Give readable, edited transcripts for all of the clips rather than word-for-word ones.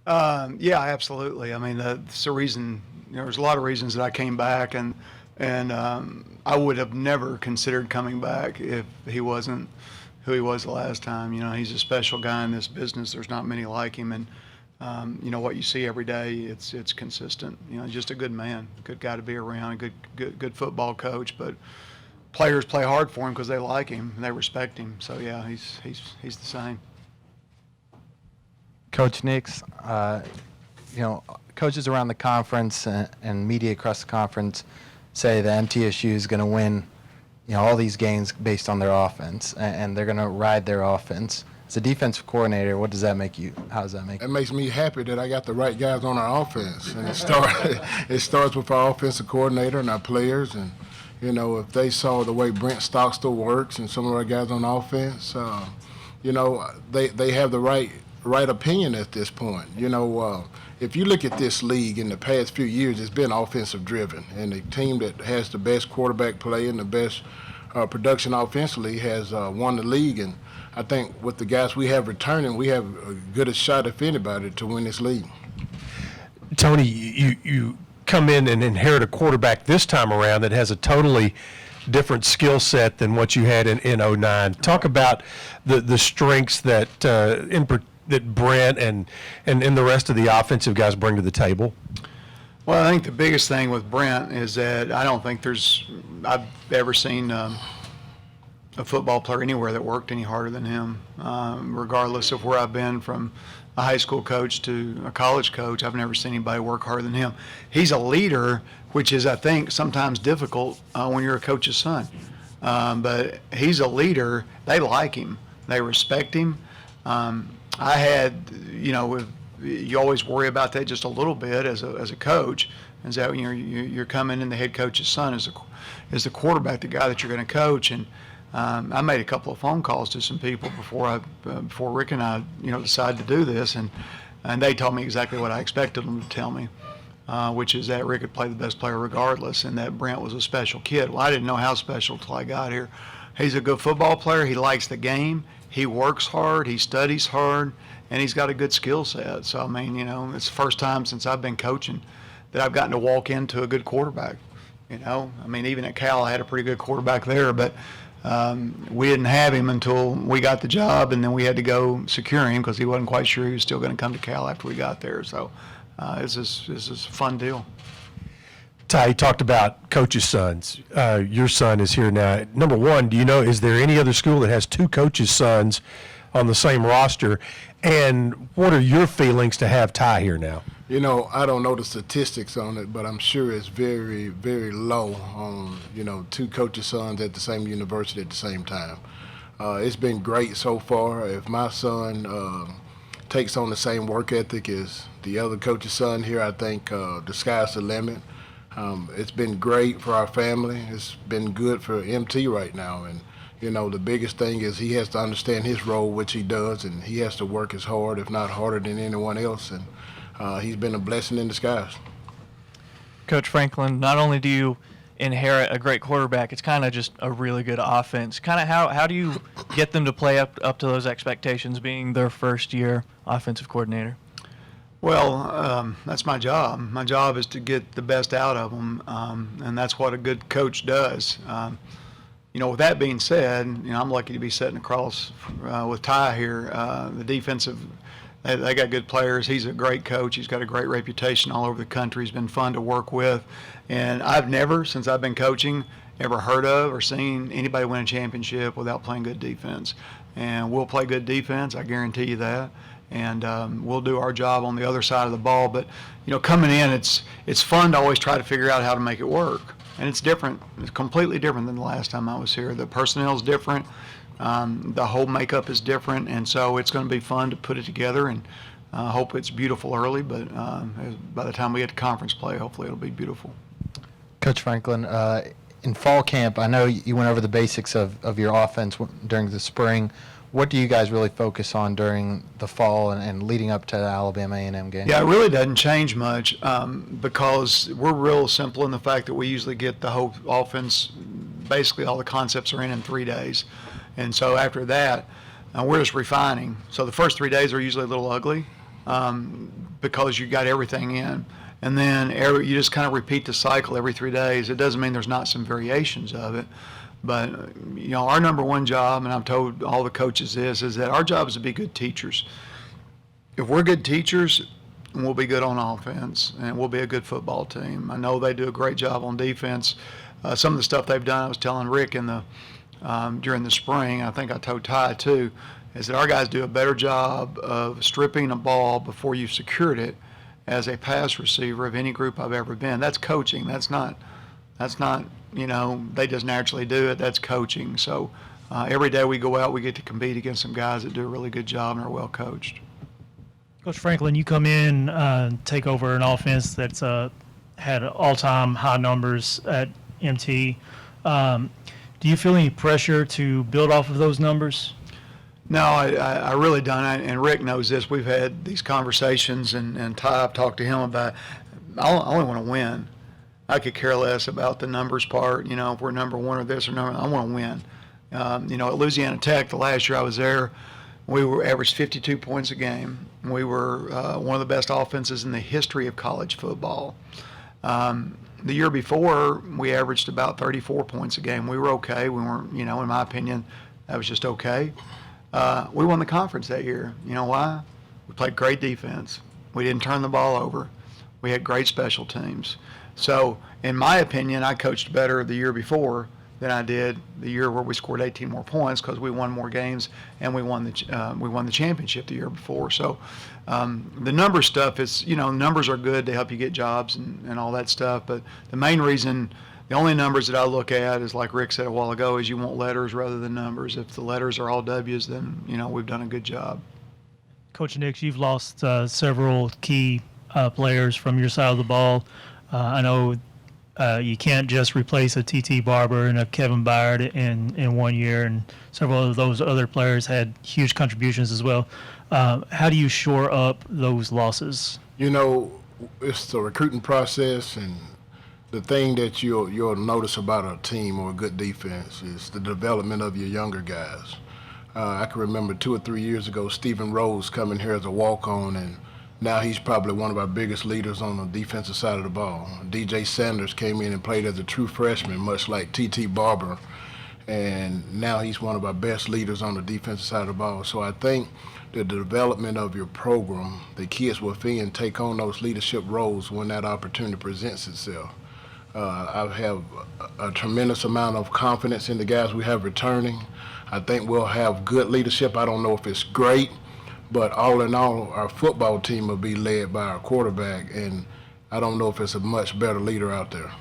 Yeah, absolutely. I mean, it's the reason. There's a lot of reasons that I came back, and I would have never considered coming back if he wasn't who he was the last time. He's a special guy in this business. There's not many like him, and what you see every day, it's consistent. Just a good man, good guy to be around, a good football coach, but. Players play hard for him because they like him and they respect him. So yeah, he's the same. Coach Nix, coaches around the conference and media across the conference say that MTSU is going to win, all these games based on their offense, and they're going to ride their offense. As a defensive coordinator, what does that make you? How does that make you? It makes me happy that I got the right guys on our offense, and it starts with our offensive coordinator and our players. And if they saw the way Brent Stockstill works and some of our guys on offense, they have the right opinion at this point. If you look at this league in the past few years, it's been offensive driven, and the team that has the best quarterback play and the best production offensively has won the league. And I think with the guys we have returning, we have as good a shot, if anybody, to win this league. Tony, you come in and inherit a quarterback this time around that has a totally different skill set than what you had in 09. Talk about the strengths that that Brent and the rest of the offensive guys bring to the table. Well, I think the biggest thing with Brent is that I don't think I've ever seen a football player anywhere that worked any harder than him, regardless of where I've been, from a high school coach to a college coach. I've never seen anybody work harder than him. He's a leader, which is, I think, sometimes difficult when you're a coach's son. But he's a leader. They like him. They respect him. I had, you always worry about that just a little bit as a coach, is that when you're coming in, the head coach's son is the quarterback, the guy that you're going to coach. And I made a couple of phone calls to some people before Rick and I, decided to do this, and they told me exactly what I expected them to tell me, which is that Rick could play the best player regardless, and that Brent was a special kid. Well, I didn't know how special till I got here. He's a good football player. He likes the game. He works hard. He studies hard, and he's got a good skill set. So I mean, it's the first time since I've been coaching that I've gotten to walk into a good quarterback. I mean, even at Cal, I had a pretty good quarterback there, but we didn't have him until we got the job, and then we had to go secure him because he wasn't quite sure he was still going to come to Cal after we got there. So this is a fun deal. Ty, you talked about coaches' sons. Your son is here now. Number one, is there any other school that has two coaches' sons on the same roster? And what are your feelings to have Ty here now? I don't know the statistics on it, but I'm sure it's very, very low on, two coaches' sons at the same university at the same time. It's been great so far. If my son takes on the same work ethic as the other coach's son here, I think the sky's the limit. It's been great for our family. It's been good for MT right now. And, the biggest thing is he has to understand his role, which he does, and he has to work as hard, if not harder, than anyone else. And he's been a blessing in disguise. Coach Franklin, not only do you inherit a great quarterback, it's kind of just a really good offense. Kind of how do you get them to play up to those expectations, being their first-year offensive coordinator? Well, that's my job. My job is to get the best out of them, and that's what a good coach does. With that being said, I'm lucky to be sitting across with Ty here. The defensive, they got good players. He's a great coach. He's got a great reputation all over the country. He's been fun to work with. And I've never, since I've been coaching, ever heard of or seen anybody win a championship without playing good defense. And we'll play good defense, I guarantee you that. And we'll do our job on the other side of the ball. But, coming in, it's fun to always try to figure out how to make it work. And it's different. It's completely different than the last time I was here. The personnel is different. The whole makeup is different. And so it's going to be fun to put it together, and hope it's beautiful early. But by the time we get to conference play, hopefully it'll be beautiful. Coach Franklin, in fall camp, I know you went over the basics of your offense during the spring. What do you guys really focus on during the fall and leading up to the Alabama A&M game? Yeah, it really doesn't change much because we're real simple in the fact that we usually get the whole offense, basically all the concepts are in 3 days. And so after that, we're just refining. So the first 3 days are usually a little ugly because you got everything in. And then you just kind of repeat the cycle every 3 days. It doesn't mean there's not some variations of it. But, our number one job, and I've told all the coaches this, is that our job is to be good teachers. If we're good teachers, we'll be good on offense, and we'll be a good football team. I know they do a great job on defense. Some of the stuff they've done, I was telling Rick during the spring, I think I told Ty too, is that our guys do a better job of stripping a ball before you've secured it as a pass receiver of any group I've ever been. That's coaching. That's not, they just naturally do it. That's coaching. So every day we go out, we get to compete against some guys that do a really good job and are well coached. Coach Franklin, you come in, take over an offense that's had all-time high numbers at MT. Do you feel any pressure to build off of those numbers? No, I really don't. And Rick knows this. We've had these conversations, and Ty, I've talked to him about, I only want to win. I could care less about the numbers part, if we're number one or this or number, I want to win. At Louisiana Tech, the last year I was there, we were averaged 52 points a game. We were one of the best offenses in the history of college football. The year before, we averaged about 34 points a game. We were okay. We weren't, in my opinion, that was just okay. We won the conference that year. You know why? We played great defense. We didn't turn the ball over. We had great special teams. So, in my opinion, I coached better the year before than I did the year where we scored 18 more points because we won more games and we won the championship the year before. So the number stuff is, numbers are good to help you get jobs and all that stuff. But the main reason, the only numbers that I look at is, like Rick said a while ago, is you want letters rather than numbers. If the letters are all W's, then, we've done a good job. Coach Nix, you've lost several key players from your side of the ball. I know you can't just replace a T.T. Barber and a Kevin Byard in 1 year, and several of those other players had huge contributions as well. How do you shore up those losses? It's the recruiting process, and the thing that you'll notice about a team or a good defense is the development of your younger guys. I can remember 2 or 3 years ago, Stephen Rose coming here as a walk-on, and now he's probably one of our biggest leaders on the defensive side of the ball. DJ Sanders came in and played as a true freshman, much like T.T. Barber, and now he's one of our best leaders on the defensive side of the ball. So I think the development of your program, the kids within take on those leadership roles when that opportunity presents itself. I have a tremendous amount of confidence in the guys we have returning. I think we'll have good leadership. I don't know if it's great, but all in all, our football team will be led by our quarterback, and I don't know if it's a much better leader out there.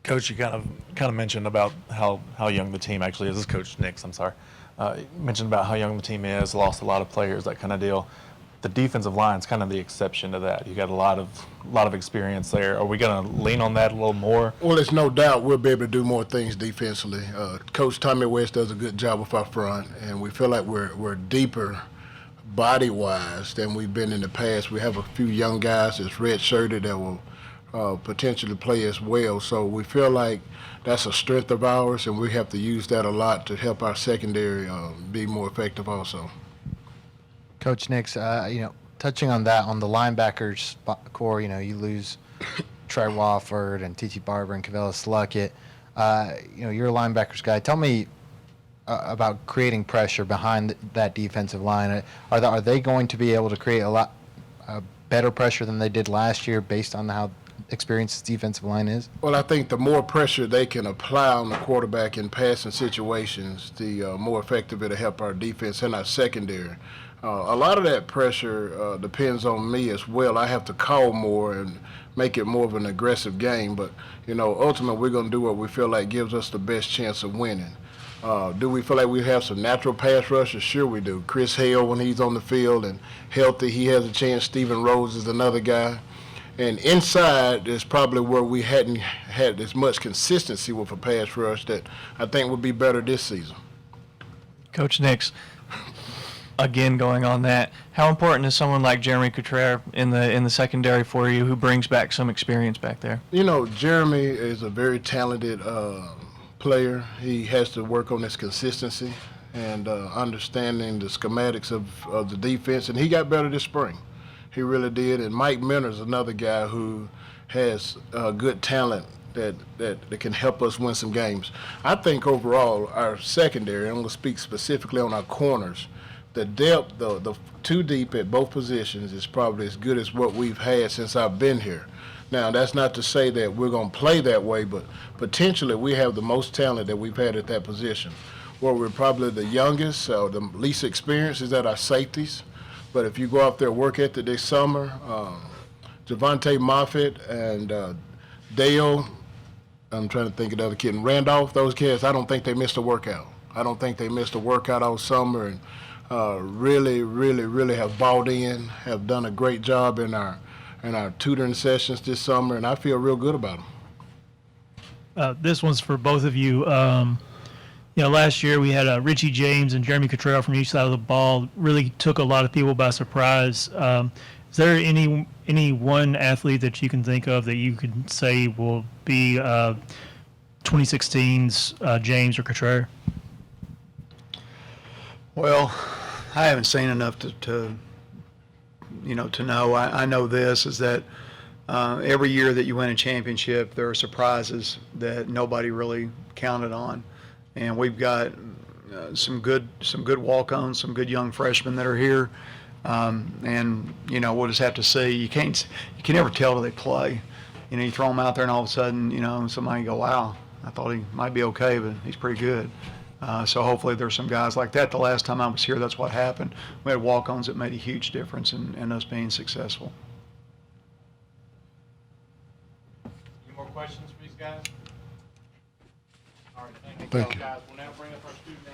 Coach, you kind of mentioned about how young the team actually is. This is Coach Nix, I'm sorry. You mentioned about how young the team is, lost a lot of players, that kind of deal. The defensive line's kind of the exception to that. You got a lot of experience there. Are we going to lean on that a little more? Well, there's no doubt we'll be able to do more things defensively. Coach Tommy West does a good job with our front, and we feel like we're deeper body-wise than we've been in the past. We have a few young guys that's red-shirted that will potentially play as well. So we feel like that's a strength of ours, and we have to use that a lot to help our secondary be more effective also. Coach Nix, touching on that, on the linebackers core, you lose Trey Wofford and T.T. Barber and Kavella Sluckett. You're a linebackers guy. Tell me about creating pressure behind that defensive line. Are they going to be able to create a lot better pressure than they did last year based on how experienced this defensive line is? Well, I think the more pressure they can apply on the quarterback in passing situations, the more effective it'll help our defense and our secondary. A lot of that pressure depends on me as well. I have to call more and make it more of an aggressive game. But, ultimately we're going to do what we feel like gives us the best chance of winning. Do we feel like we have some natural pass rushers? Sure we do. Chris Hale, when he's on the field and healthy, he has a chance. Stephen Rose is another guy. And inside is probably where we hadn't had as much consistency with a pass rush that I think would be better this season. Coach Nix, again going on that, how important is someone like Jeremy Couture in the secondary for you, who brings back some experience back there? Jeremy is a very talented player. He has to work on his consistency, and understanding the schematics of the defense, and he got better this spring. He really did. And Mike Minter's another guy who has good talent that can help us win some games. I think overall our secondary, I'm going to speak specifically on our corners, the depth, the two deep at both positions is probably as good as what we've had since I've been here. Now, that's not to say that we're going to play that way, but potentially we have the most talent that we've had at that position. Where we're probably the youngest or the least experienced is at our safeties. But if you go out there work ethic this summer, Javante Moffitt and Dale, I'm trying to think of the other kid, and Randolph, those kids, I don't think they missed a workout. I don't think they missed a workout all summer, and really have bought in, have done a great job in our tutoring sessions this summer, and I feel real good about them. This one's for both of you. Last year we had Richie James and Jeremy Cottrell from each side of the ball. Really took a lot of people by surprise. Is there any one athlete that you can think of that you could say will be 2016's James or Cottrell? Well, I haven't seen enough to know. I know this is that every year that you win a championship, there are surprises that nobody really counted on, and we've got some good walk-ons, some good young freshmen that are here, and we'll just have to see. You can never tell till they play. You throw them out there, and all of a sudden, somebody go, "Wow, I thought he might be okay, but he's pretty good." So hopefully there's some guys like that. The last time I was here, that's what happened. We had walk-ons that made a huge difference in us being successful. Any more questions for these guys? All right, thank you, Thank you. guys. We'll now bring up our student